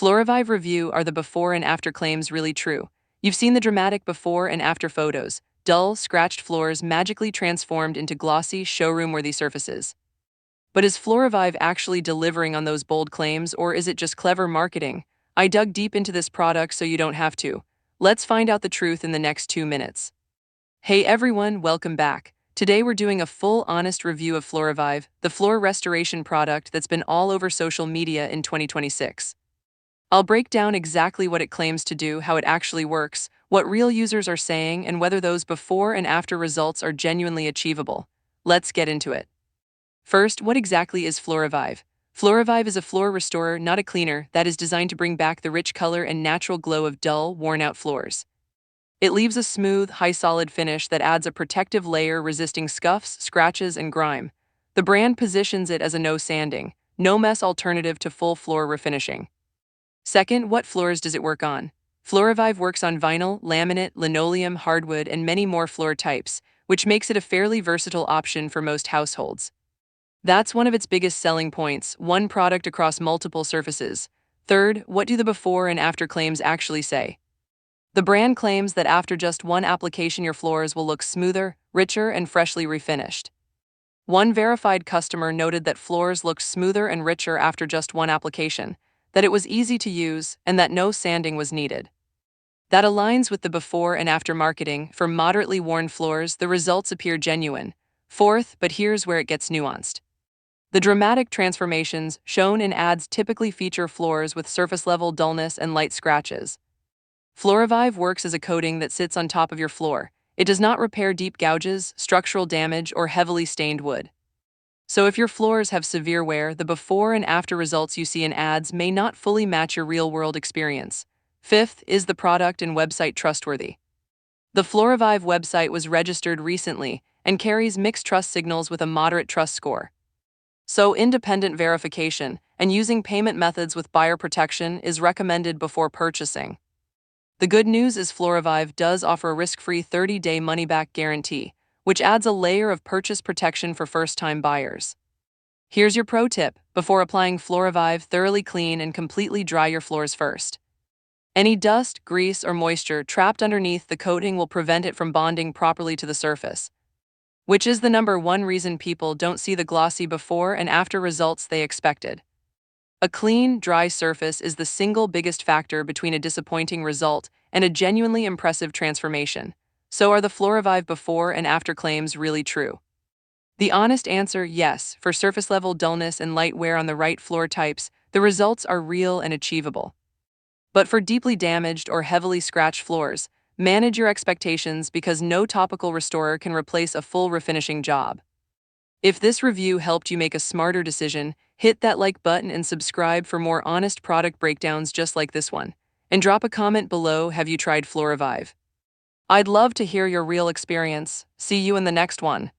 Floorevive review: are the before and after claims really true? You've seen the dramatic before and after photos, dull, scratched floors magically transformed into glossy, showroom-worthy surfaces. But is Floorevive actually delivering on those bold claims, or is it just clever marketing? I dug deep into this product so you don't have to. Let's find out the truth in the next 2 minutes. Hey everyone, welcome back. Today we're doing a full, honest review of Floorevive, the floor restoration product that's been all over social media in 2026. I'll break down exactly what it claims to do, how it actually works, what real users are saying, and whether those before and after results are genuinely achievable. Let's get into it. First, what exactly is Floorevive? Floorevive is a floor restorer, not a cleaner, that is designed to bring back the rich color and natural glow of dull, worn-out floors. It leaves a smooth, high-solid finish that adds a protective layer resisting scuffs, scratches, and grime. The brand positions it as a no-sanding, no-mess alternative to full floor refinishing. Second, what floors does it work on? Floorevive works on vinyl, laminate, linoleum, hardwood, and many more floor types, which makes it a fairly versatile option for most households. That's one of its biggest selling points, one product across multiple surfaces. Third, what do the before and after claims actually say? The brand claims that after just one application your floors will look smoother, richer, and freshly refinished. One verified customer noted that floors looked smoother and richer after just one application, that it was easy to use, and that no sanding was needed. That aligns with the before and after marketing. For moderately worn floors, the results appear genuine. Fourth, but here's where it gets nuanced. The dramatic transformations shown in ads typically feature floors with surface-level dullness and light scratches. Floorevive works as a coating that sits on top of your floor. It does not repair deep gouges, structural damage, or heavily stained wood. So if your floors have severe wear, the before and after results you see in ads may not fully match your real-world experience. Fifth, is the product and website trustworthy? The Floorevive website was registered recently and carries mixed trust signals with a moderate trust score. So independent verification and using payment methods with buyer protection is recommended before purchasing. The good news is Floorevive does offer a risk-free 30-day money-back guarantee, which adds a layer of purchase protection for first-time buyers. Here's your pro tip: before applying Floorevive, thoroughly clean and completely dry your floors first. Any dust, grease, or moisture trapped underneath the coating will prevent it from bonding properly to the surface, which is the number one reason people don't see the glossy before and after results they expected. A clean, dry surface is the single biggest factor between a disappointing result and a genuinely impressive transformation. So are the Floorevive before and after claims really true? The honest answer: yes. For surface-level dullness and light wear on the right floor types, the results are real and achievable. But for deeply damaged or heavily scratched floors, manage your expectations, because no topical restorer can replace a full refinishing job. If this review helped you make a smarter decision, hit that like button and subscribe for more honest product breakdowns just like this one. And drop a comment below: have you tried Floorevive? I'd love to hear your real experience. See you in the next one.